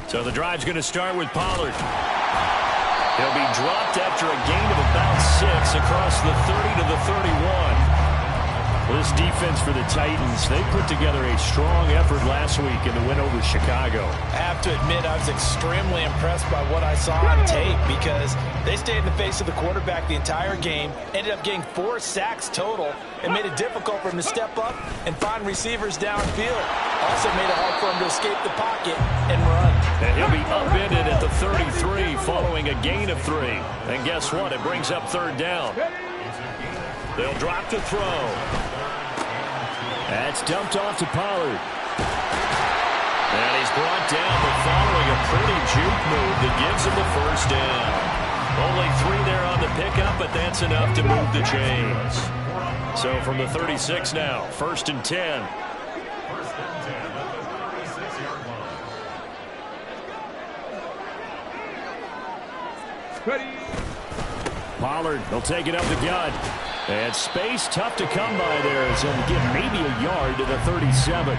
So the drive's going to start with Pollard. He'll be dropped after a gain of about 6 across the 30 to the 31. This defense for the Titans, they put together a strong effort last week in the win over Chicago. I have to admit, I was extremely impressed by what I saw on tape because they stayed in the face of the quarterback the entire game, ended up getting 4 sacks total, and made it difficult for him to step up and find receivers downfield. Also made it hard for him to escape the pocket and run. And he'll be upended at the 33 following a gain of 3. And guess what? It brings up 3rd down. They'll drop to throw. That's dumped off to Pollard. And he's brought down, but following a pretty juke move that gives him the 1st down. Only 3 there on the pickup, but that's enough to move the chains. So from the 36 now, 1st and 10. Pollard, he'll take it up the gut. And space tough to come by there as he'll get maybe a yard to the 37.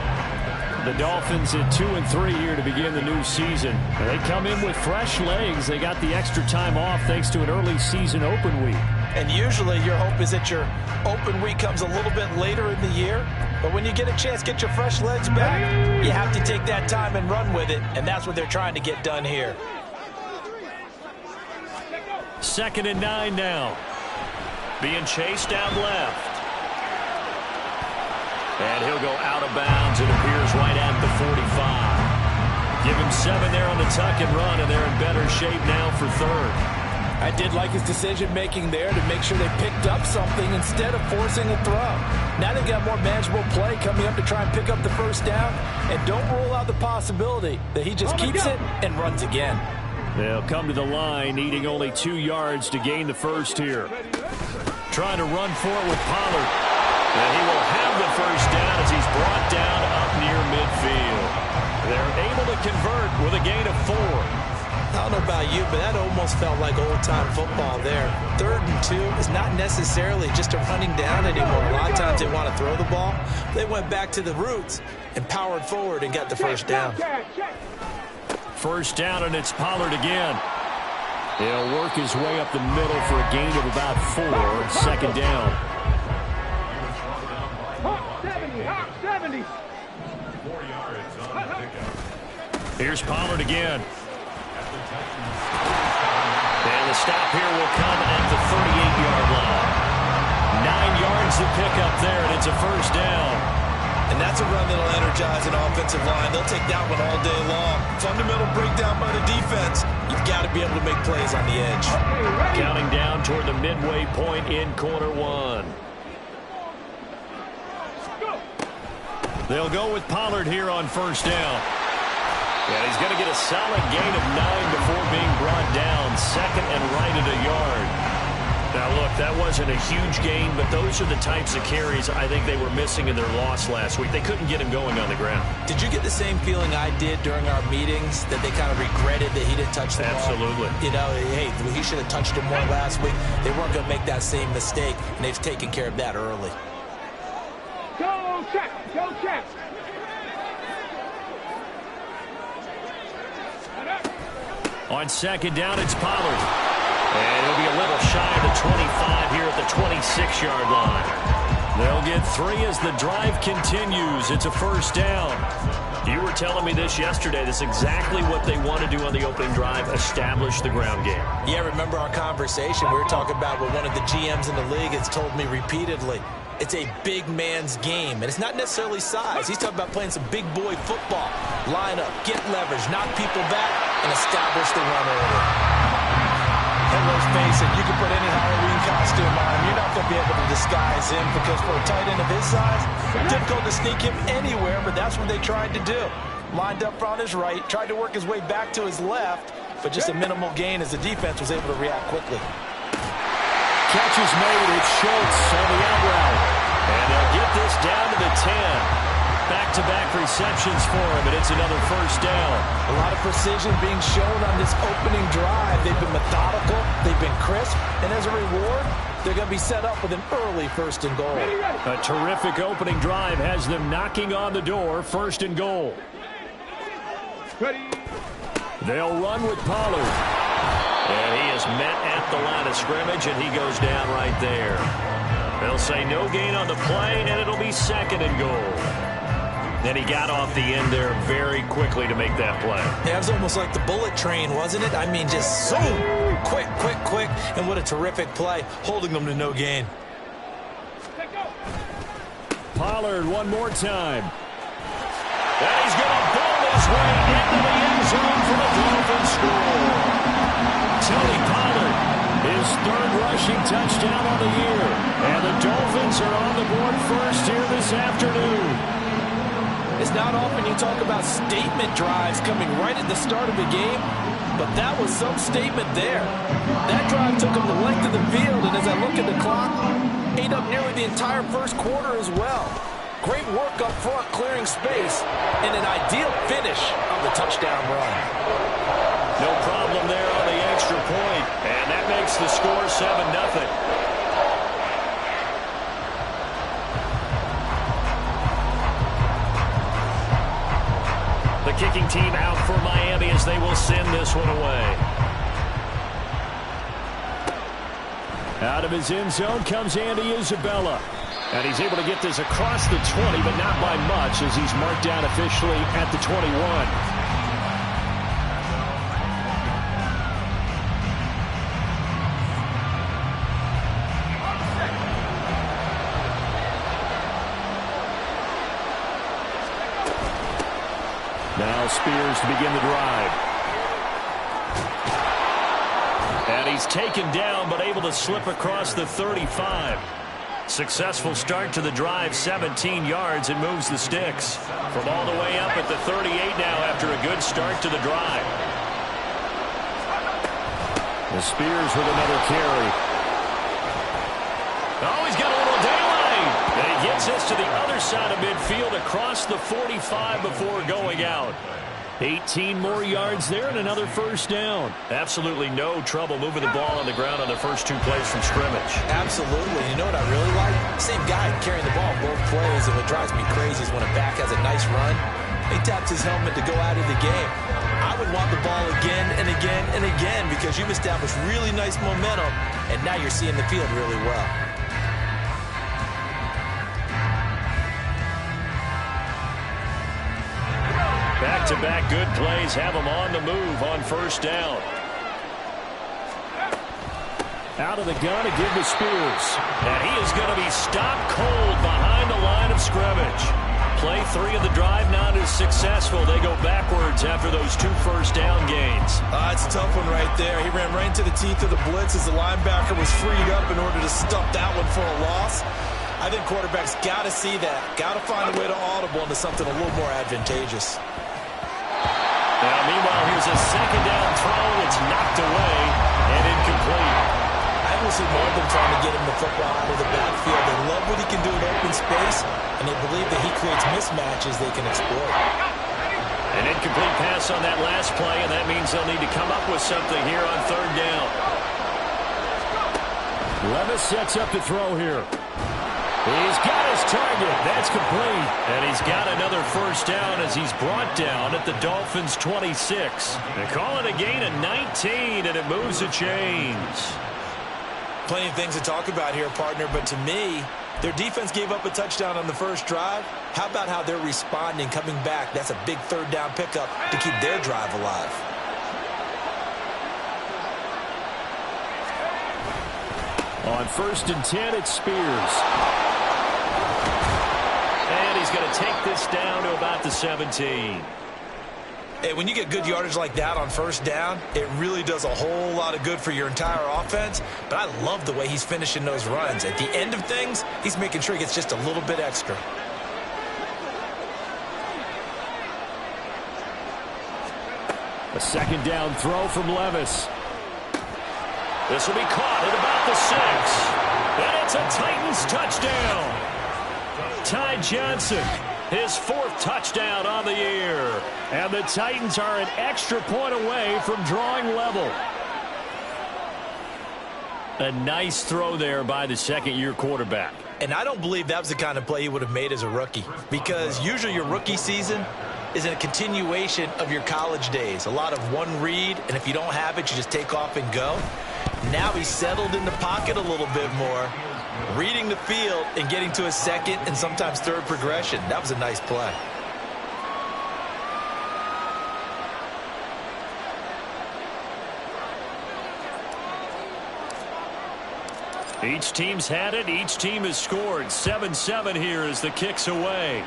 The Dolphins at 2-3 here to begin the new season. They come in with fresh legs. They got the extra time off thanks to an early season open week. And usually your hope is that your open week comes a little bit later in the year. But when you get a chance to get your fresh legs back, you have to take that time and run with it. And that's what they're trying to get done here. 2nd and 9 now. Being chased down left. And he'll go out of bounds. It appears right at the 45. Give him 7 there on the tuck and run, and they're in better shape now for 3rd. I did like his decision-making there to make sure they picked up something instead of forcing a throw. Now they've got more manageable play coming up to try and pick up the 1st down. And don't rule out the possibility that he just keeps it and runs again. They'll come to the line, needing only 2 yards to gain the 1st here. Trying to run for it with Pollard. And he will have the 1st down as he's brought down up near midfield. They're able to convert with a gain of 4. I don't know about you, but that almost felt like old-time football there. 3rd and 2 is not necessarily just a running down anymore. A lot of times they want to throw the ball. They went back to the roots and powered forward and got the 1st down. 1st down, and it's Pollard again. He'll work his way up the middle for a gain of about 4. 2nd down. Here's Pollard again. And the stop here will come at the 38-yard line. 9 yards to pick up there, and it's a 1st down. And that's a run that'll energize an offensive line. They'll take that one all day long. Fundamental breakdown by the defense. You've got to be able to make plays on the edge. Counting down toward the midway point in quarter 1. They'll go with Pollard here on 1st down. Yeah, he's going to get a solid gain of 9 before being brought down. 2nd and right at a yard. Now, look, that wasn't a huge gain, but those are the types of carries I think they were missing in their loss last week. They couldn't get him going on the ground. Did you get the same feeling I did during our meetings, that they kind of regretted that he didn't touch the ball? Absolutely. You know, hey, he should have touched him more last week. They weren't going to make that same mistake, and they've taken care of that early. Go check! Go check! On 2nd down, it's Pollard. And he'll be a little shy of the 25 here at the 26-yard line. They'll get 3 as the drive continues. It's a 1st down. You were telling me this yesterday. That's exactly what they want to do on the opening drive, establish the ground game. Yeah, remember our conversation. We were talking about what one of the GMs in the league has told me repeatedly. It's a big man's game, and it's not necessarily size. He's talking about playing some big boy football. Line up, get leverage, knock people back, and establish the run order. And let's face it, you can put any Halloween costume on him. You're not going to be able to disguise him because for a tight end of his size, it's difficult to sneak him anywhere, but that's what they tried to do. Lined up on his right, tried to work his way back to his left, but just a minimal gain as the defense was able to react quickly. Catch is made. It's Schultz on the out route. And they'll get this down to the 10. Back-to-back receptions for him, and it's another first down. A lot of precision being shown on this opening drive. They've been methodical, they've been crisp, and as a reward, they're going to be set up with an early 1st and goal. A terrific opening drive has them knocking on the door, 1st and goal. They'll run with Pollard. And he is met at the line of scrimmage, and he goes down right there. They'll say no gain on the play, and it'll be 2nd and goal. Then he got off the end there very quickly to make that play. Yeah, it was almost like the bullet train, wasn't it? I mean, just zoom, quick, quick, quick, and what a terrific play, holding them to no gain. Pollard one more time. And he's going to ball his way into the end zone for the Dolphins score. Tony Pollard, his 3rd rushing touchdown on the year. And the Dolphins are on the board first here this afternoon. It's not often you talk about statement drives coming right at the start of the game, but that was some statement there. That drive took them the length of the field, and as I look at the clock, ate up nearly the entire 1st quarter as well. Great work up front, clearing space, and an ideal finish of the touchdown run. No problem there on the extra point, and that makes the score 7-0. The kicking team out for Miami as they will send this one away. Out of his end zone comes Andy Isabella. And he's able to get this across the 20, but not by much as he's marked down officially at the 21. Now Spears to begin the drive. And he's taken down, but able to slip across the 35. Successful start to the drive, 17 yards, and moves the sticks. From all the way up at the 38 now after a good start to the drive. The Spears with another carry. Oh, he's got a little daylight. And he gets this to the other side of midfield across the 45 before going out. 18 more yards there and another first down. Absolutely no trouble moving the ball on the ground on the first 2 plays from scrimmage. Absolutely. You know what I really like? Same guy carrying the ball both plays, and what drives me crazy is when a back has a nice run, he taps his helmet to go out of the game. I would want the ball again and again and again because you've established really nice momentum, and now you're seeing the field really well. Back-to-back good plays have him on the move on first down. Out of the gun to give to Spears. And he is going to be stopped cold behind the line of scrimmage. Play 3 of the drive not as successful. They go backwards after those 2 first down gains. It's a tough one right there. He ran right into the teeth of the blitz as the linebacker was freed up in order to stuff that one for a loss. I think quarterbacks got to see that. Got to find a way to audible into something a little more advantageous. Now, meanwhile, here's a 2nd down throw. It's knocked away and incomplete. I almost see more of them trying to get him the football out of the backfield. They love what he can do in open space, and they believe that he creates mismatches they can exploit. An incomplete pass on that last play, and that means they'll need to come up with something here on 3rd down. Levis sets up to throw here. He's got his target. That's complete. And he's got another first down as he's brought down at the Dolphins' 26. They call it a gain of 19, and it moves the chains. Plenty of things to talk about here, partner, but to me, their defense gave up a touchdown on the first drive. How about how they're responding, coming back? That's a big 3rd down pickup to keep their drive alive. On 1st and 10, it's Spears. And he's going to take this down to about the 17. Hey, when you get good yardage like that on 1st down, it really does a whole lot of good for your entire offense. But I love the way he's finishing those runs. At the end of things, he's making sure he gets just a little bit extra. A 2nd down throw from Levis. This will be caught at about the 6. And it's a Titans touchdown. Ty Johnson His 4th touchdown on the year. And the Titans are an extra point away from drawing level. A nice throw there by the second-year quarterback. And I don't believe that was the kind of play he would have made as a rookie, because usually your rookie season is a continuation of your college days. A lot of one read, and if you don't have it, you just take off and go. Now he's settled in the pocket a little bit more, reading the field and getting to a second and sometimes third progression. That was a nice play. Each team's had it. Each team has scored. 7-7 here as the kick's away.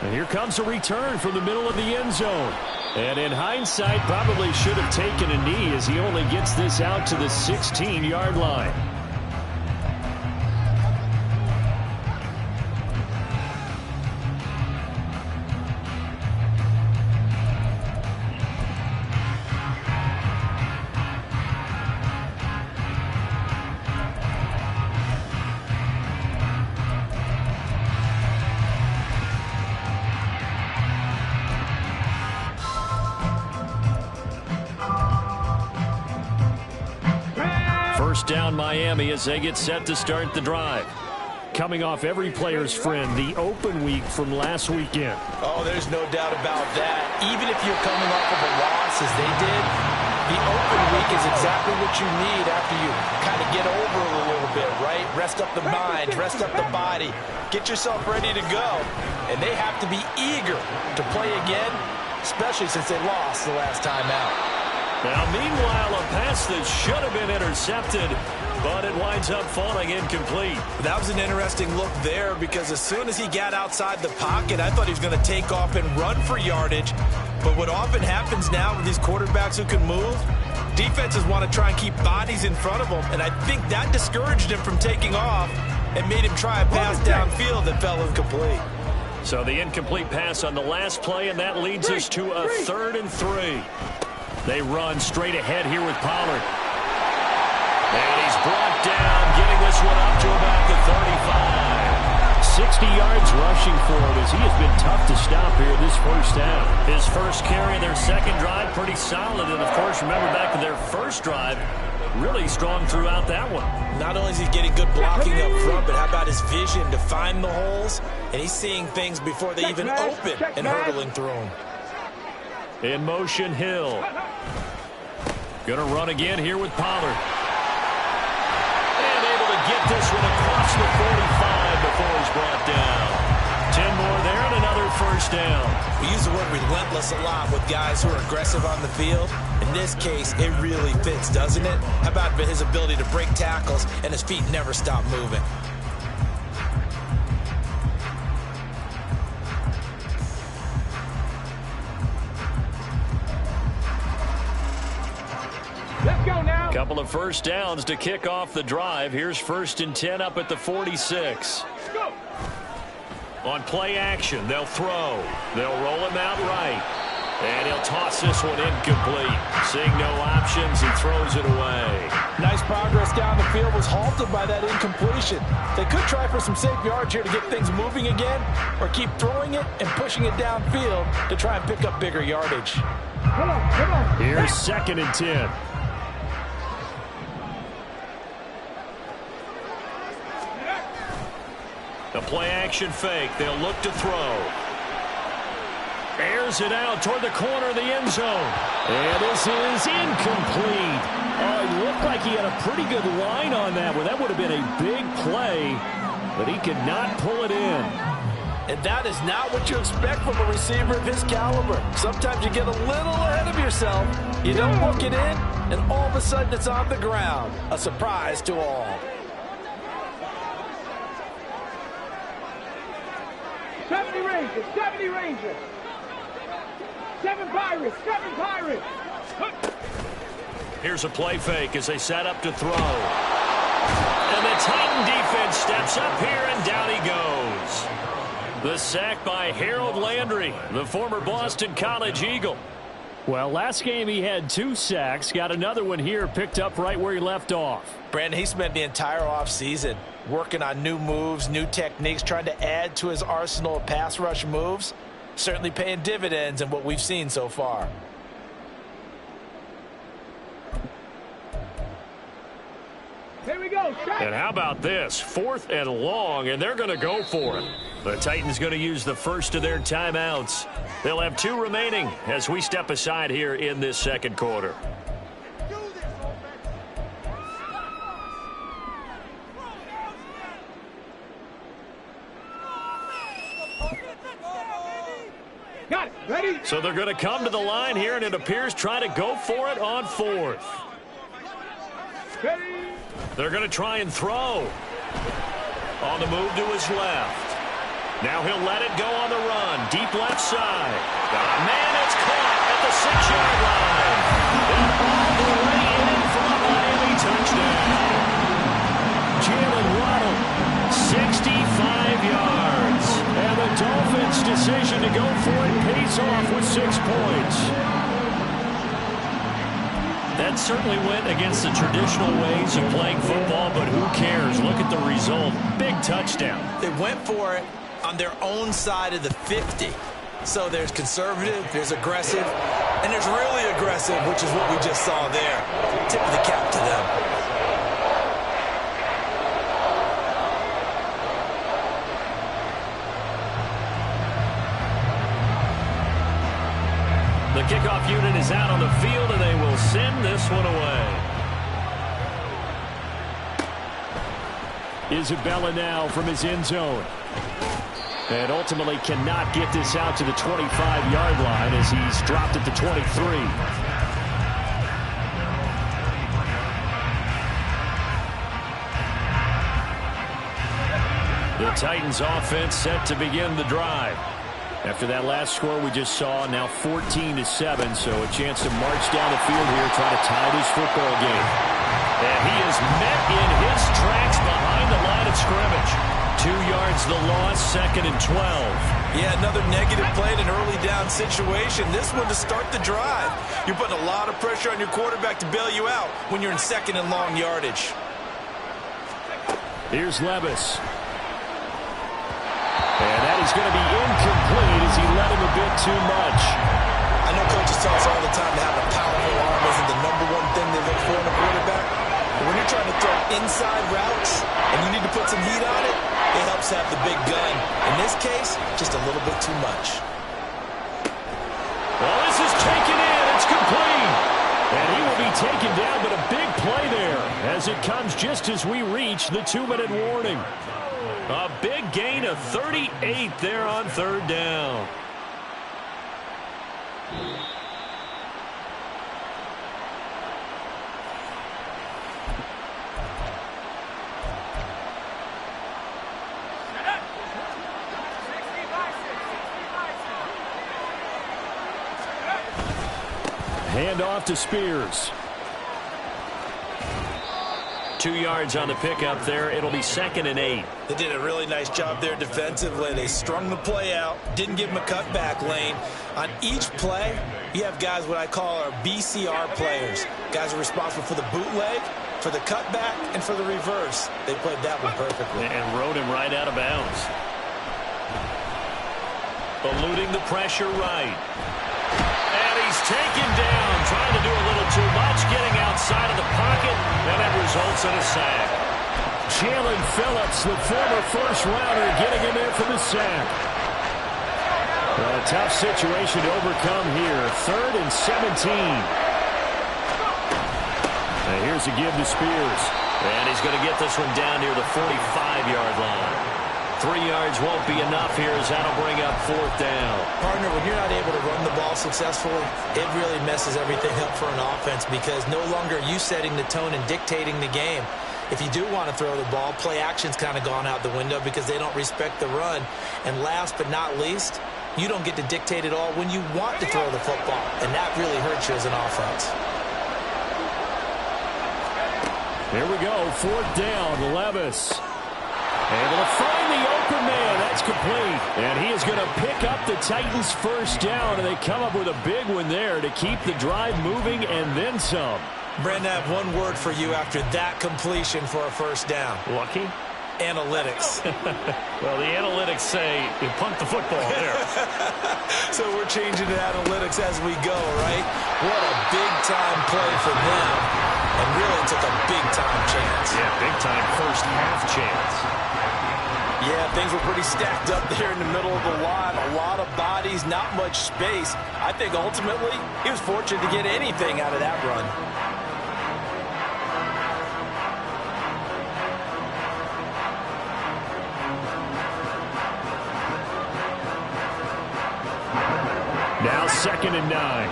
And here comes a return from the middle of the end zone. And in hindsight, probably should have taken a knee as he only gets this out to the 16-yard line. First down Miami as they get set to start the drive. Coming off every player's friend, the open week from last weekend. Oh, there's no doubt about that. Even if you're coming off of a loss as they did, the open week is exactly what you need after you kind of get over it a little bit, right? Rest up the mind, rest up the body, get yourself ready to go. And they have to be eager to play again, especially since they lost the last time out. Now, meanwhile, a pass that should have been intercepted, but it winds up falling incomplete. That was an interesting look there, because as soon as he got outside the pocket, I thought he was going to take off and run for yardage. But what often happens now with these quarterbacks who can move, defenses want to try and keep bodies in front of them, and I think that discouraged him from taking off and made him try a pass downfield that fell incomplete. So the incomplete pass on the last play, and that leads us to a 3rd and 3. They run straight ahead here with Pollard. And he's brought down, getting this one up to about the 35. 60 yards rushing for him as he has been tough to stop here this first half. His first carry, their second drive, pretty solid. And, of course, remember back to their first drive, really strong throughout that one. Not only is he getting good blocking up front, but how about his vision to find the holes? And he's seeing things before they even open and hurdling through them. In motion, Hill. Gonna run again here with Pollard. And able to get this one across the 45 before he's brought down. 10 more there and another first down. We use the word relentless a lot with guys who are aggressive on the field. In this case, it really fits, doesn't it? How about his ability to break tackles and his feet never stop moving? Let's go now. Couple of first downs to kick off the drive. Here's 1st and 10 up at the 46. Go. On play action, they'll throw. They'll roll him out right. And he'll toss this one incomplete. Seeing no options, he throws it away. Nice progress down the field, was halted by that incompletion. They could try for some safe yards here to get things moving again, or keep throwing it and pushing it downfield to try and pick up bigger yardage. Come on. Here's 2nd and 10. The play-action fake. They'll look to throw. Airs it out toward the corner of the end zone. And this is incomplete. Oh, it looked like he had a pretty good line on that one. That would have been a big play, but he could not pull it in. And that is not what you expect from a receiver of his caliber. Sometimes you get a little ahead of yourself. You don't look it in, and all of a sudden it's on the ground. A surprise to all. 70 Rangers, 70 Rangers. 7 Pirates, 7 Pirates. Here's a play fake as they set up to throw. And the Titan defense steps up here, and down he goes. The sack by Harold Landry, the former Boston College Eagle. Well, last game he had 2 sacks. Got another one here, picked up right where he left off. Brandon, he spent the entire offseason working on new moves, new techniques, trying to add to his arsenal of pass rush moves. Certainly paying dividends in what we've seen so far. Here we go. And how about this? 4th and long, and they're going to go for it. The Titans going to use the first of their timeouts. They'll have 2 remaining as we step aside here in this second quarter. Got it. Ready? So they're going to come to the line here, and it appears try to go for it on 4th. Ready? They're going to try and throw. On the move to his left. Now he'll let it go on the run. Deep left side. Man, it's caught at the 6-yard line. And all the way in for a Miami touchdown. Jalen Waddle, 65 yards. And the Dolphins' decision to go for it pays off with 6 points. That certainly went against the traditional ways of playing football, but who cares? Look at the result. Big touchdown. They went for it on their own side of the 50. So there's conservative, there's aggressive, and there's really aggressive, which is what we just saw there. Tip of the cap to them. The kickoff unit is out on the field, and they will send this one away. Isabella now from his end zone. And ultimately cannot get this out to the 25-yard line as he's dropped at the 23. The Titans offense set to begin the drive. After that last score we just saw, now 14-7, so a chance to march down the field here, try to tie this football game. And he is met in his tracks behind the line of scrimmage. 2 yards the loss, 2nd and 12. Yeah, another negative play in an early down situation. This one to start the drive. You're putting a lot of pressure on your quarterback to bail you out when you're in 2nd and long yardage. Here's Levis. And that is going to be incomplete as he let him a bit too much. I know coaches tell us all the time to have a powerful arm isn't the #1 thing they look for in a quarterback. But when you're trying to throw inside routes and you need to put some heat on it, it helps have the big gun. In this case, just a little bit too much. Well, this is taken in. It's complete. And he will be taken down, but a big play there as it comes just as we reach the 2-minute warning. A big gain of 38 there on 3rd down. Hand off to Spears. 2 yards on the pickup there. It'll be 2nd and 8. They did a really nice job there defensively. They strung the play out, didn't give him a cutback lane. On each play, you have guys what I call our BCR players. Guys are responsible for the bootleg, for the cutback, and for the reverse. They played that one perfectly. And rode him right out of bounds. Eluding the pressure right. And he's taken down, trying to do a little too much, getting outside of the pocket, and that results in a sack. Jalen Phillips, the former first-rounder, getting him in for the sack. Well, a tough situation to overcome here. 3rd and 17. And here's a give to Spears. And he's going to get this one down near the 45-yard line. 3 yards won't be enough here as that'll bring up 4th down. Partner, when you're not able to run the ball successfully, it really messes everything up for an offense because no longer are you setting the tone and dictating the game. If you do want to throw the ball, play action's kind of gone out the window because they don't respect the run. And last but not least, you don't get to dictate it all when you want to throw the football. And that really hurts you as an offense. Here we go, 4th down, Levis. Able to find the open man. That's complete. And he is going to pick up the Titans' first down, and they come up with a big one there to keep the drive moving and then some. Brandon, I have one word for you after that completion for a first down. Lucky? Analytics. Well, the analytics say you punt the football there. So we're changing to analytics as we go, right? What a big-time play for them. And really took a big-time chance. Yeah, big-time first-half chance. Yeah, things were pretty stacked up there in the middle of the line. A lot of bodies, not much space. I think ultimately he was fortunate to get anything out of that run. Now 2nd and 9.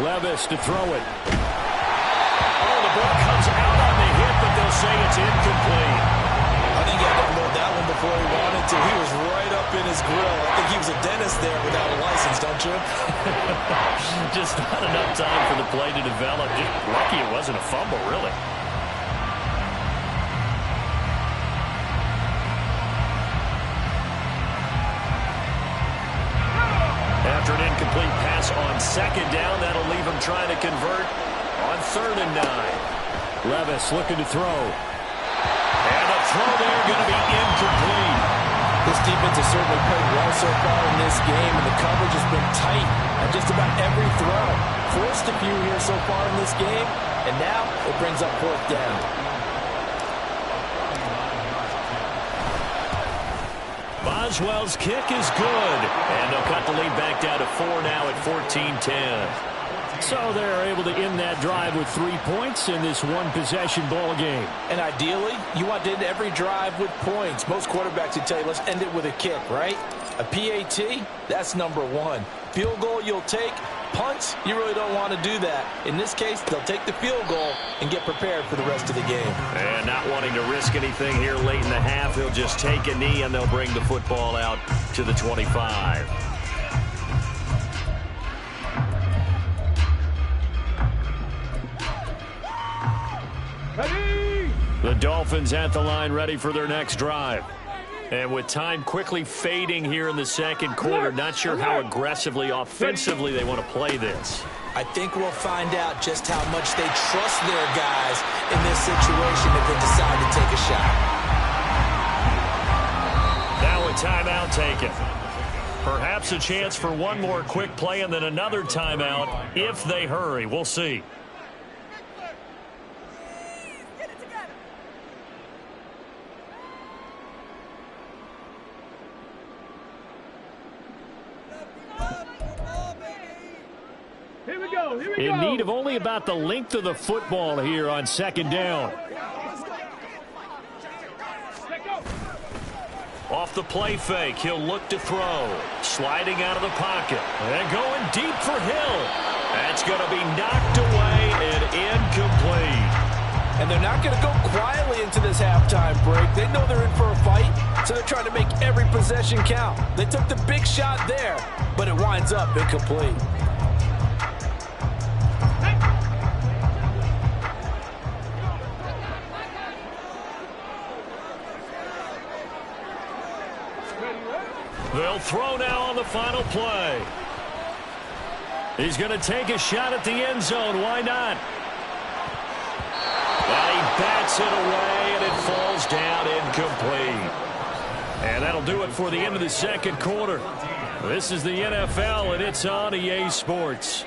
Levis to throw it. Oh, the ball comes out on the hit, but they'll say it's incomplete. I think he had to unload that one before he wanted to. He was right up in his grill. I think he was a dentist there without a license, don't you? Just not enough time for the play to develop. Just lucky it wasn't a fumble, really. After an incomplete pass on 2nd down, that'll leave him trying to convert on 3rd and 9. Levis looking to throw. And the throw there going to be incomplete. This defense has certainly played well so far in this game, and the coverage has been tight on just about every throw. Forced a few here so far in this game, and now it brings up 4th down. Boswell's kick is good. And they'll cut the lead back down to 4 now at 14-10. So they're able to end that drive with 3 points in this one-possession ball game. And ideally, you want to end every drive with points. Most quarterbacks would tell you, let's end it with a kick, right? A PAT, that's number 1. Field goal you'll take. Punts, you really don't want to do that. In this case, they'll take the field goal and get prepared for the rest of the game. And not wanting to risk anything here late in the half, he'll just take a knee and they'll bring the football out to the 25. Ready! The Dolphins at the line, ready for their next drive. And with time quickly fading here in the 2nd quarter, not sure how aggressively, offensively they want to play this. I think we'll find out just how much they trust their guys in this situation if they decide to take a shot. Now a timeout taken. Perhaps a chance for one more quick play and then another timeout if they hurry. We'll see. Here we go. In need of only about the length of the football here on 2nd down. Off the play fake, he'll look to throw. Sliding out of the pocket. And going deep for Hill. That's going to be knocked away and incomplete. And they're not going to go quietly into this halftime break. They know they're in for a fight, so they're trying to make every possession count. They took the big shot there, but it winds up incomplete. They'll throw now on the final play. He's going to take a shot at the end zone. Why not? And he bats it away, and it falls down incomplete. And that'll do it for the end of the 2nd quarter. This is the NFL, and it's on EA Sports.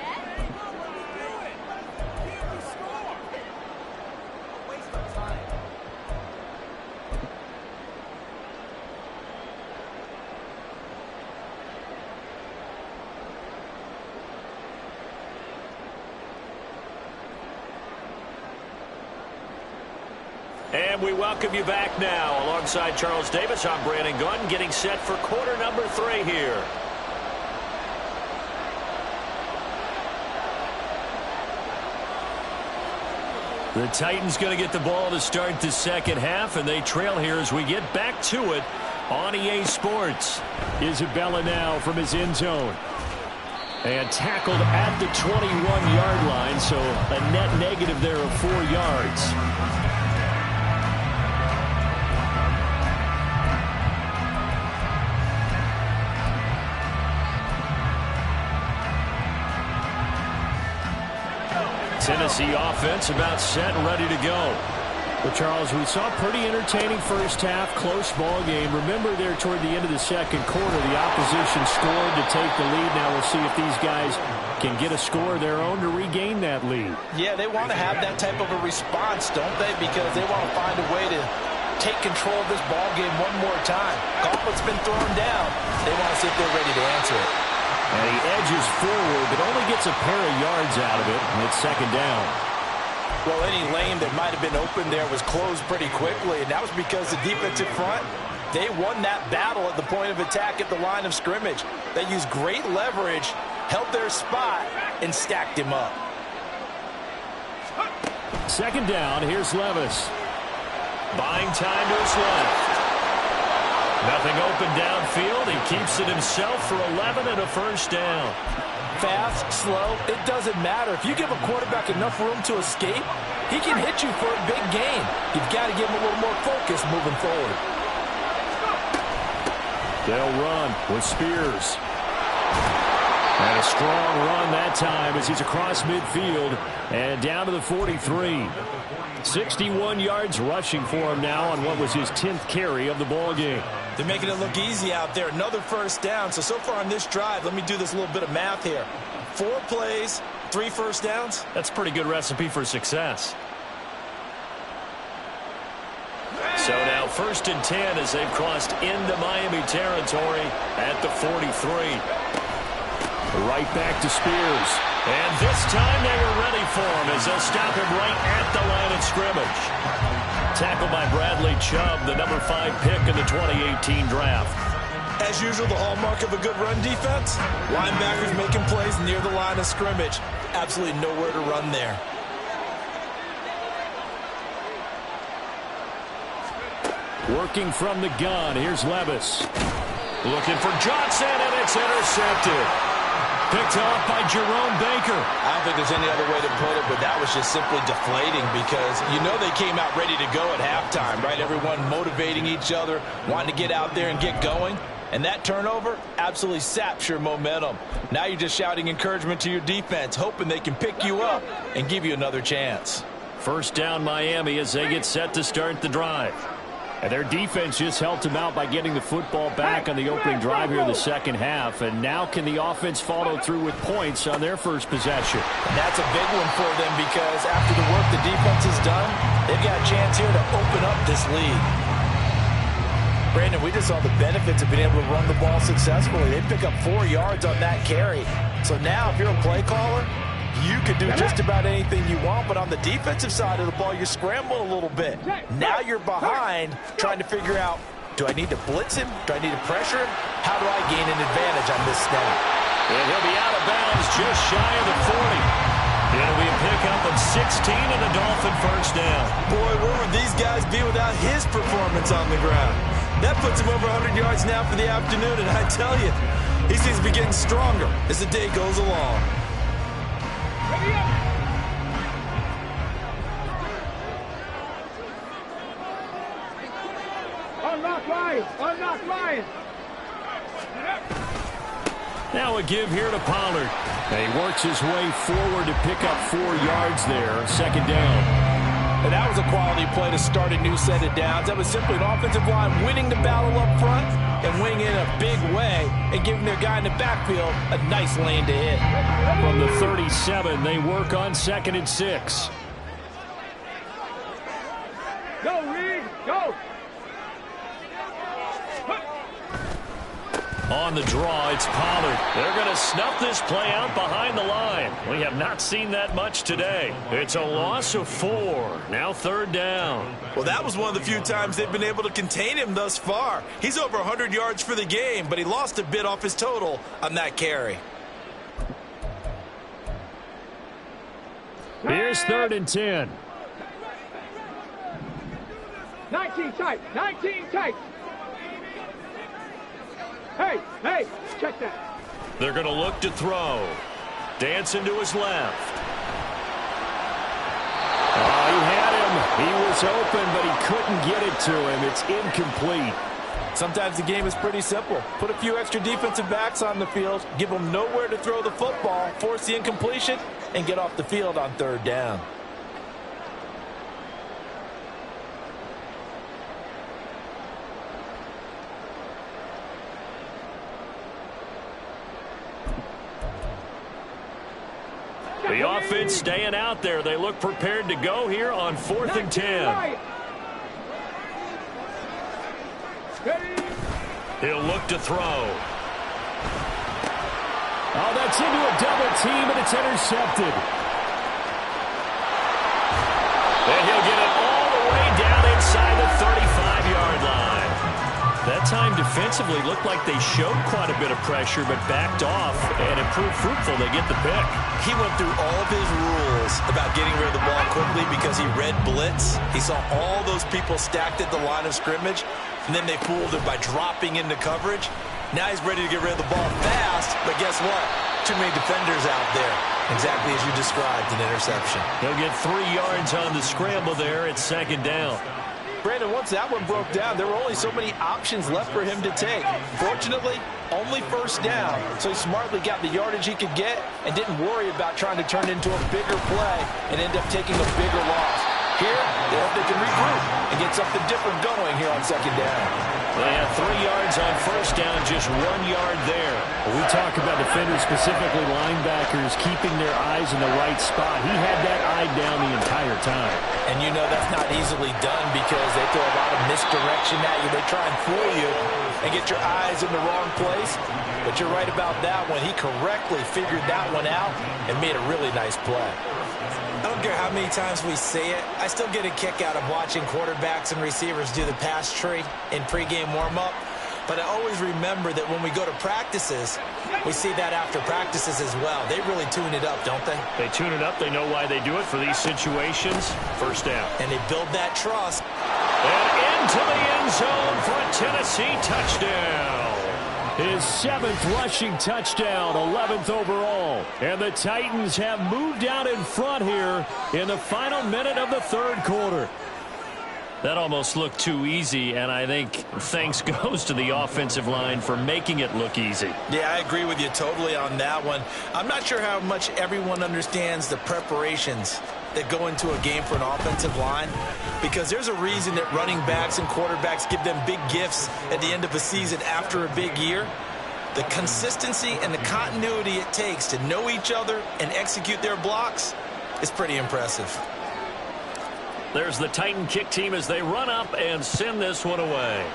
And we welcome you back now. Alongside Charles Davis, I'm Brandon Gunn, getting set for quarter number 3 here. The Titans going to get the ball to start the 2nd half, and they trail here as we get back to it on EA Sports. Isabella now from his end zone. And tackled at the 21-yard line, so a net negative there of 4 yards. Tennessee offense about set and ready to go. Well, Charles, we saw a pretty entertaining first half, close ball game. Remember there toward the end of the second quarter, the opposition scored to take the lead. Now we'll see if these guys can get a score of their own to regain that lead. Yeah, they want to have that type of a response, don't they? Because they want to find a way to take control of this ball game one more time. Gauntlet's been thrown down. They want to see if they're ready to answer it. And he edges forward, but only gets a pair of yards out of it, and it's second down. Well, any lane that might have been open there was closed pretty quickly, and that was because the defensive front, they won that battle at the point of attack at the line of scrimmage. They used great leverage, held their spot, and stacked him up. Second down, here's Levis. Buying time to his left. Nothing open downfield. He keeps it himself for 11 and a first down. Fast, slow, it doesn't matter. If you give a quarterback enough room to escape, he can hit you for a big gain. You've got to give him a little more focus moving forward. They'll run with Spears. And a strong run that time as he's across midfield and down to the 43. 61 yards rushing for him now on what was his 10th carry of the ball game. They're making it look easy out there. Another first down. So far on this drive, let me do this little bit of math here. 4 plays, 3 first downs. That's a pretty good recipe for success. So now 1st and 10 as they've crossed into Miami territory at the 43. Right back to Spears. And this time they were ready for him as they'll stop him right at the line of scrimmage. Tackled by Bradley Chubb, the number 5 pick in the 2018 draft. As usual, the hallmark of a good run defense, linebackers making plays near the line of scrimmage. Absolutely nowhere to run there. Working from the gun, here's Levis. Looking for Johnson, and it's intercepted. Picked off by Jerome Baker. I don't think there's any other way to put it, but that was just simply deflating because you know they came out ready to go at halftime, right? Everyone motivating each other, wanting to get out there and get going. And that turnover absolutely saps your momentum. Now you're just shouting encouragement to your defense, hoping they can pick you up and give you another chance. First down Miami as they get set to start the drive. And their defense just helped them out by getting the football back on the opening drive here in the second half. And now can the offense follow through with points on their first possession? And that's a big one for them because after the work the defense has done, they've got a chance here to open up this lead. Brandon, we just saw the benefits of being able to run the ball successfully. They pick up 4 yards on that carry. So now if you're a play caller, you can do just about anything you want, but on the defensive side of the ball, you're scrambling a little bit. Now you're behind, trying to figure out, do I need to blitz him? Do I need to pressure him? How do I gain an advantage on this snap? And he'll be out of bounds just shy of the 40. It'll be a pickup of 16 and a Dolphin first down. Boy, where would these guys be without his performance on the ground? That puts him over 100 yards now for the afternoon, and I tell you, he seems to be getting stronger as the day goes along. Unlock Lions! Unlock Lions! Now a give here to Pollard. And he works his way forward to pick up 4 yards there. Second down. And that was a quality play to start a new set of downs. That was simply an offensive line winning the battle up front and winning in a big way and giving their guy in the backfield a nice lane to hit. From the 37, they work on 2nd and 6. Go, Reed! Go! On the draw, it's Pollard. They're going to snuff this play out behind the line. We have not seen that much today. It's a loss of 4. Now 3rd down. Well, that was one of the few times they've been able to contain him thus far. He's over 100 yards for the game, but he lost a bit off his total on that carry. Here's 3rd and 10. 19 tight! 19 tight! Hey, check that. They're going to look to throw. Dancing to his left. was open, but he couldn't get it to him. It's incomplete. Sometimes the game is pretty simple. Put a few extra defensive backs on the field, give them nowhere to throw the football, force the incompletion, and get off the field on third down. The offense staying out there. They look prepared to go here on 4th and 10. He'll look to throw. Oh, that's into a double team, and it's intercepted. And he'll get it all the way down inside the 35-yard line. That time defensively looked like they showed quite a bit of pressure, but backed off, and it proved fruitful. They get the pick. He went through all of his rules about getting rid of the ball quickly because he read blitz. He saw all those people stacked at the line of scrimmage, and then they fooled him by dropping into coverage. Now he's ready to get rid of the ball fast, but guess what? Too many defenders out there. Exactly as you described, an interception. He'll get 3 yards on the scramble there. It's 2nd down. Brandon, once that one broke down, there were only so many options left for him to take. Fortunately, only 1st down, so he smartly got the yardage he could get and didn't worry about trying to turn it into a bigger play and end up taking a bigger loss. Here, they hope they can regroup and get something different going here on 2nd down. They had 3 yards on 1st down, just 1 yard there. When we talk about defenders, specifically linebackers, keeping their eyes in the right spot. He had that eye down the entire time. And you know that's not easily done because they throw a lot of misdirection at you. They try and fool you and get your eyes in the wrong place. But you're right about that one. He correctly figured that one out and made a really nice play. I don't care how many times we say it, I still get a kick out of watching quarterbacks and receivers do the pass tree in pregame warm-up. But I always remember that when we go to practices, we see that after practices as well. They really tune it up, don't they? They tune it up. They know why they do it for these situations. 1st down. And they build that trust. And into the end zone for a Tennessee touchdown. His 7th rushing touchdown, 11th overall. And the Titans have moved out in front here in the final minute of the 3rd quarter. That almost looked too easy, and I think thanks goes to the offensive line for making it look easy. Yeah, I agree with you totally on that one. I'm not sure how much everyone understands the preparations that go into a game for an offensive line, because there's a reason that running backs and quarterbacks give them big gifts at the end of a season after a big year. The consistency and the continuity it takes to know each other and execute their blocks is pretty impressive. There's the Titan kick team as they run up and send this one away.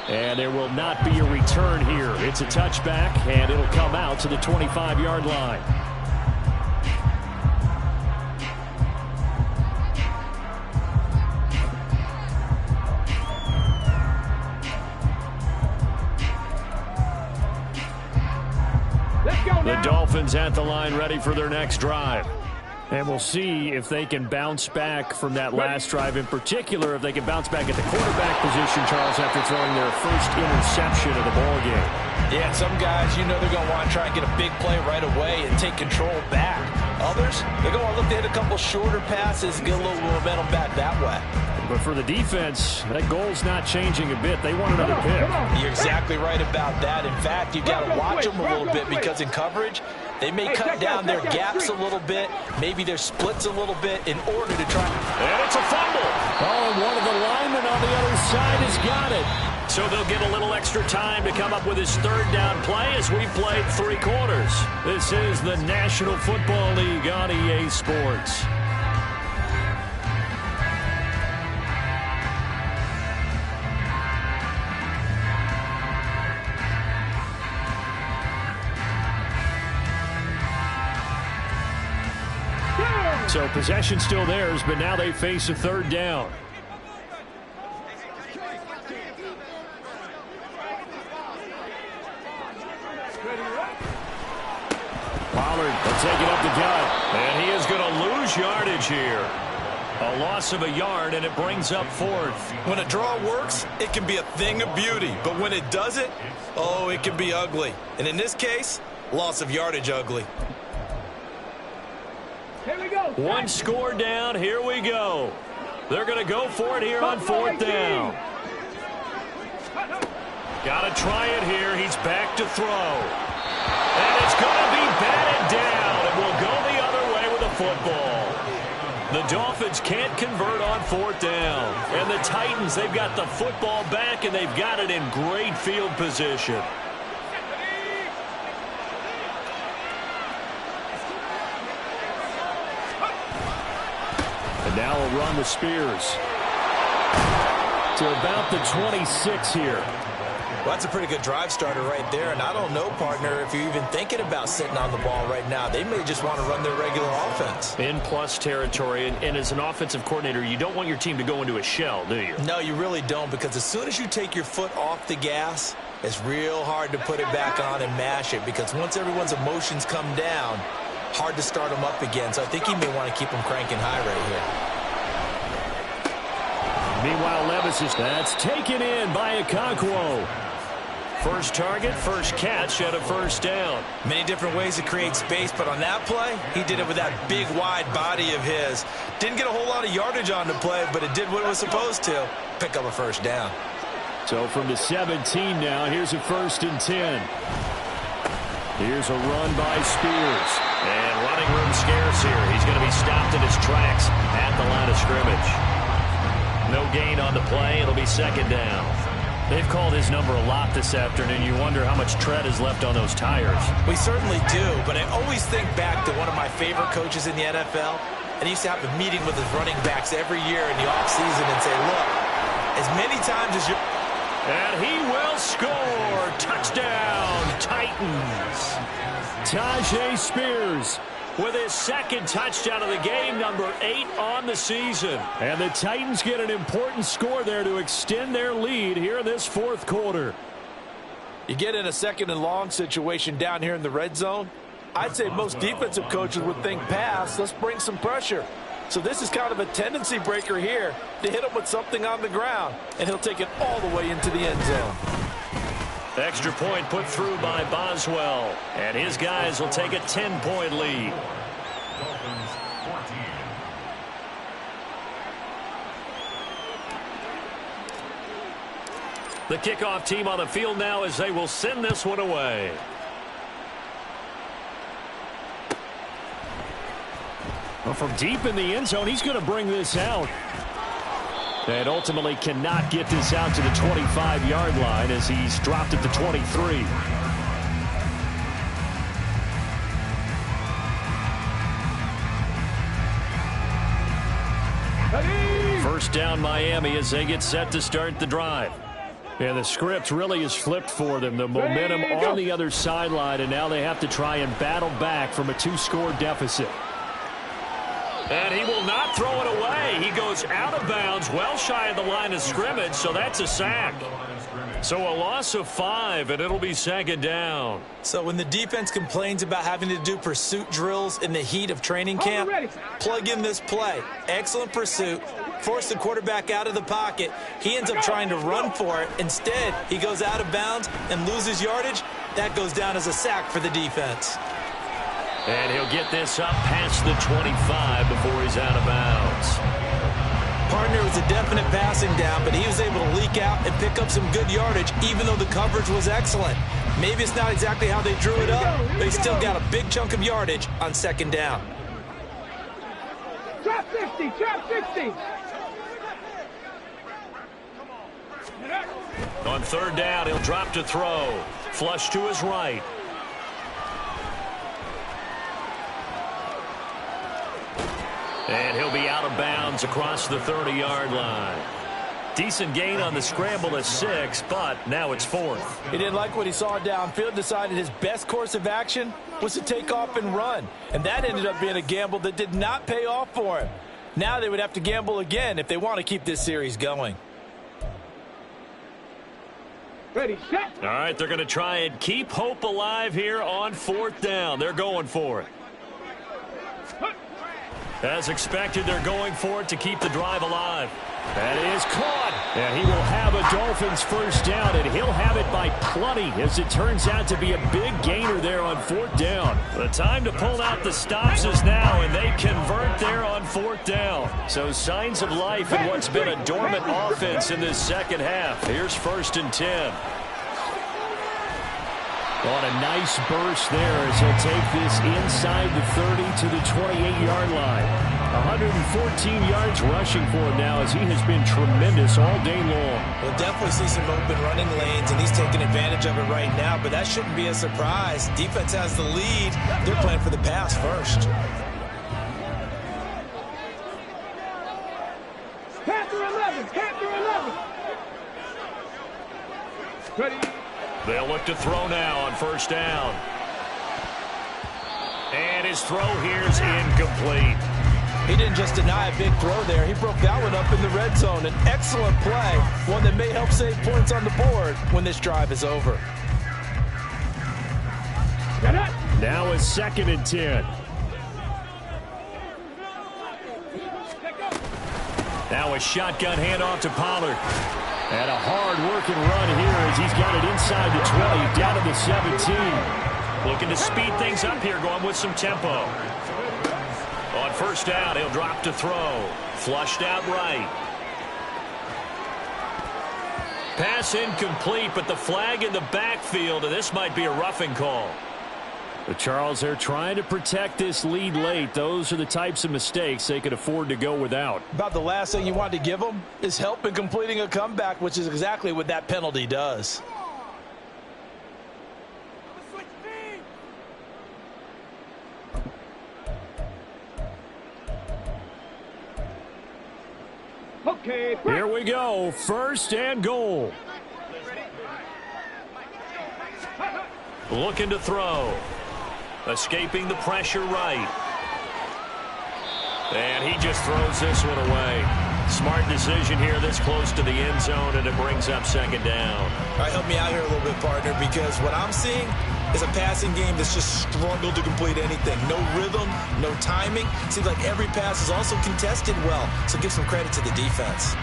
And there will not be a return here. It's a touchback, and it'll come out to the 25-yard line. The Dolphins at the line ready for their next drive. And we'll see if they can bounce back from that last drive, in particular, if they can bounce back at the quarterback position, Charles, after throwing their first interception of the ball game. Yeah, some guys, you know they're going to want to try and get a big play right away and take control back. Others, they're going to look to hit a couple shorter passes and get a little momentum back that way. But for the defense, that goal's not changing a bit. They want another pick. You're exactly right about that. In fact, you've got to watch them a little bit because in coverage, they may cut down their gaps a little bit, maybe their splits a little bit in order to try. And it's a fumble. Oh, and one of the linemen on the other side has got it. So they'll get a little extra time to come up with his 3rd down play as we've played 3 quarters. This is the National Football League on EA Sports. So possession still theirs, but now they face a 3rd down. Pollard will take it up the gut, and he is going to lose yardage here. A loss of a yard, and it brings up 4th. When a draw works, it can be a thing of beauty, but when it doesn't, oh, it can be ugly. And in this case, loss of yardage ugly. Here we go. One score down. Here we go. They're going to go for it here on fourth down. Got to try it here. He's back to throw. And it's going to be batted down. It will go the other way with the football. The Dolphins can't convert on fourth down. And the Titans, they've got the football back, and they've got it in great field position. And now a run with Spears to about the 26 here. Well, that's a pretty good drive starter right there. And I don't know, partner, if you're even thinking about sitting on the ball right now. They may just want to run their regular offense. In plus territory, and as an offensive coordinator, you don't want your team to go into a shell, do you? No, you really don't, because as soon as you take your foot off the gas, it's real hard to put it back on and mash it, because once everyone's emotions come down, hard to start them up again. So I think you may want to keep them cranking high right here. Meanwhile, Levis is that's taken in by Okonkwo. First target, first catch at a first down. Many different ways to create space, but on that play, he did it with that big, wide body of his. Didn't get a whole lot of yardage on the play, but it did what it was supposed to. Pick up a first down. So from the 17 now, here's a 1st and 10. Here's a run by Spears. And running room scarce here. He's going to be stopped in his tracks at the line of scrimmage. No gain on the play. It'll be 2nd down. They've called his number a lot this afternoon. You wonder how much tread is left on those tires. We certainly do, but I always think back to one of my favorite coaches in the NFL, and he used to have a meeting with his running backs every year in the offseason and say, look, as many times as you... And he will score. Touchdown, Titans. Tyjae Spears with his 2nd touchdown of the game, number 8 on the season. And the Titans get an important score there to extend their lead here in this 4th quarter. You get in a 2nd and long situation down here in the red zone, I'd say most defensive coaches would think pass, let's bring some pressure. So this is kind of a tendency breaker here to hit him with something on the ground, and he'll take it all the way into the end zone. Extra point put through by Boswell. And his guys will take a 10-point lead. The kickoff team on the field now as they will send this one away. Well, from deep in the end zone, he's going to bring this out. And ultimately cannot get this out to the 25-yard line as he's dropped at the 23. First down Miami as they get set to start the drive. And the script really is flipped for them. The momentum on the other sideline, and now they have to try and battle back from a 2-score deficit. And he will not throw it away. He goes out of bounds, well shy of the line of scrimmage, so that's a sack. So a loss of 5, and it'll be 2nd down. So when the defense complains about having to do pursuit drills in the heat of training camp, plug in this play. Excellent pursuit. Force the quarterback out of the pocket. He ends up trying to run for it. Instead, he goes out of bounds and loses yardage. That goes down as a sack for the defense. And he'll get this up past the 25 before he's out of bounds. Partner was a definite passing down, but he was able to leak out and pick up some good yardage, even though the coverage was excellent. Maybe it's not exactly how they drew it up, but he still got a big chunk of yardage on 2nd down. Trap 50, trap 50. On 3rd down, he'll drop to throw. Flush to his right. And he'll be out of bounds across the 30-yard line. Decent gain on the scramble of 6, but now it's 4th. He didn't like what he saw downfield, decided his best course of action was to take off and run. And that ended up being a gamble that did not pay off for him. Now they would have to gamble again if they want to keep this series going. Ready, set. All right, they're going to try and keep hope alive here on 4th down. They're going for it. As expected, they're going for it to keep the drive alive. That is caught. And he will have a Dolphins first down, and he'll have it by plenty, as it turns out to be a big gainer there on 4th down. The time to pull out the stops is now, and they convert there on 4th down. So signs of life in what's been a dormant offense in this second half. Here's 1st and 10. On a nice burst there as he'll take this inside the 30 to the 28-yard line. 114 yards rushing for him now, as he has been tremendous all day long. We'll definitely see some open running lanes, and he's taking advantage of it right now, but that shouldn't be a surprise. Defense has the lead. They're playing for the pass first. Panther 11, Panther 11. Ready. They'll look to throw now on 1st down. And his throw here's incomplete. He didn't just deny a big throw there. He broke that one up in the red zone. An excellent play, one that may help save points on the board when this drive is over. Now is 2nd and 10. Now a shotgun handoff to Pollard. And a hard-working run here as he's got it inside the 20, down to the 17. Looking to speed things up here, going with some tempo. On 1st down, he'll drop to throw. Flushed out right. Pass incomplete, but the flag in the backfield, and this might be a roughing call. But Charles, they're trying to protect this lead late. Those are the types of mistakes they could afford to go without. About the last thing you want to give them is help in completing a comeback, which is exactly what that penalty does. Okay. Here we go. 1st and goal. Looking to throw. Escaping the pressure right. And he just throws this one away. Smart decision here this close to the end zone, and it brings up 2nd down. All right, help me out here a little bit, partner, because what I'm seeing is a passing game that's just struggled to complete anything. No rhythm, no timing. Seems like every pass is also contested well, so give some credit to the defense.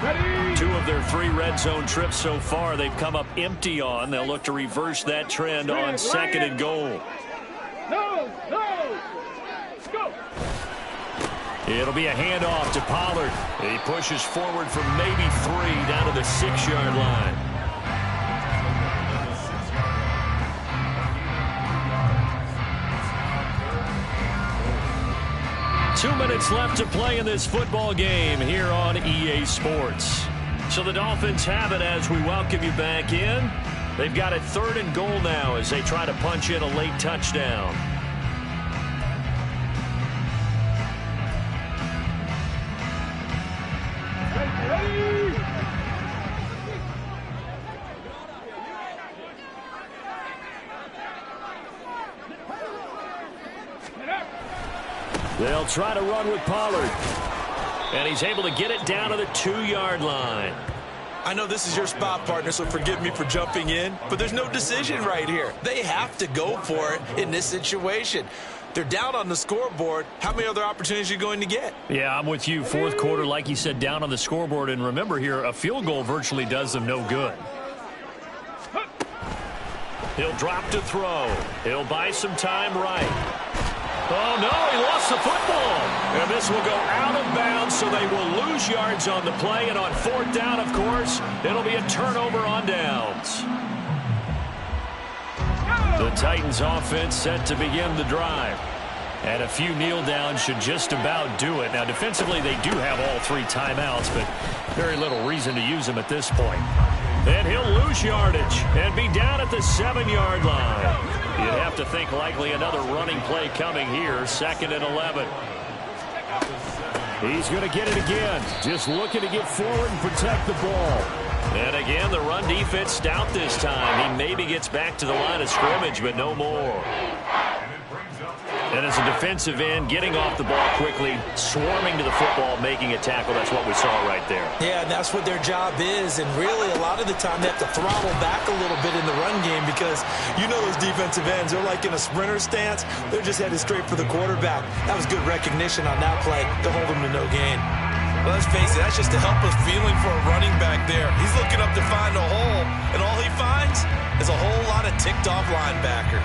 Ready. 2 of their 3 red zone trips so far they've come up empty on. They'll look to reverse that trend on 2nd and goal. No, go. It'll be a handoff to Pollard. He pushes forward for maybe 3 down to the 6-yard line. Two minutes left to play in this football game here on EA Sports. So the Dolphins have it as we welcome you back in. They've got it 3rd and goal now as they try to punch in a late touchdown. They'll try to run with Pollard. And he's able to get it down to the 2-yard line. I know this is your spot, partner, so forgive me for jumping in, but there's no decision right here. They have to go for it in this situation. They're down on the scoreboard. How many other opportunities are you going to get? Yeah, I'm with you. 4th quarter, like you said, down on the scoreboard. And remember here, a field goal virtually does them no good. He'll drop to throw. He'll buy some time right. Oh, no, he lost the football. And this will go out of bounds, so they will lose yards on the play. And on 4th down, of course, it'll be a turnover on downs. The Titans offense set to begin the drive. And a few kneel downs should just about do it. Now, defensively, they do have all 3 timeouts, but very little reason to use them at this point. And he'll lose yardage and be down at the 7-yard line. You'd have to think likely another running play coming here, 2nd and 11. He's going to get it again, just looking to get forward and protect the ball. And again, the run defense stout this time. He maybe gets back to the line of scrimmage, but no more. And as a defensive end, getting off the ball quickly, swarming to the football, making a tackle. That's what we saw right there. Yeah, and that's what their job is. And really, a lot of the time, they have to throttle back a little bit in the run game because you know those defensive ends, they're like in a sprinter stance. They're just headed straight for the quarterback. That was good recognition on that play to hold them to no gain. Well, let's face it, that's just a helpless feeling for a running back there. He's looking up to find a hole, and all he finds is a whole lot of ticked-off linebacker.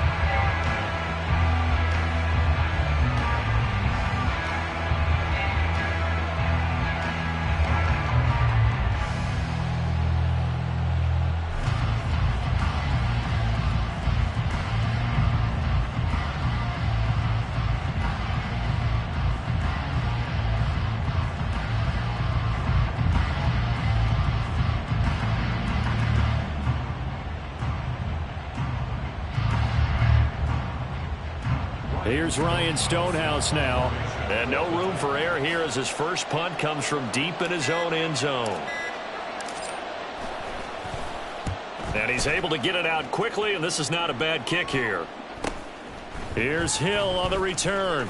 Here's Ryan Stonehouse now. And no room for error here as his first punt comes from deep in his own end zone. And he's able to get it out quickly, and this is not a bad kick here. Here's Hill on the return.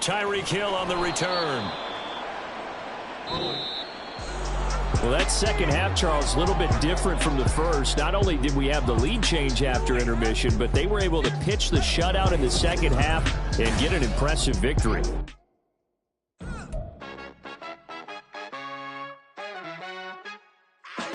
Tyreek Hill on the return. Well, that second half, Charles, a little bit different from the first. Not only did we have the lead change after intermission, but they were able to pitch the shutout in the second half and get an impressive victory.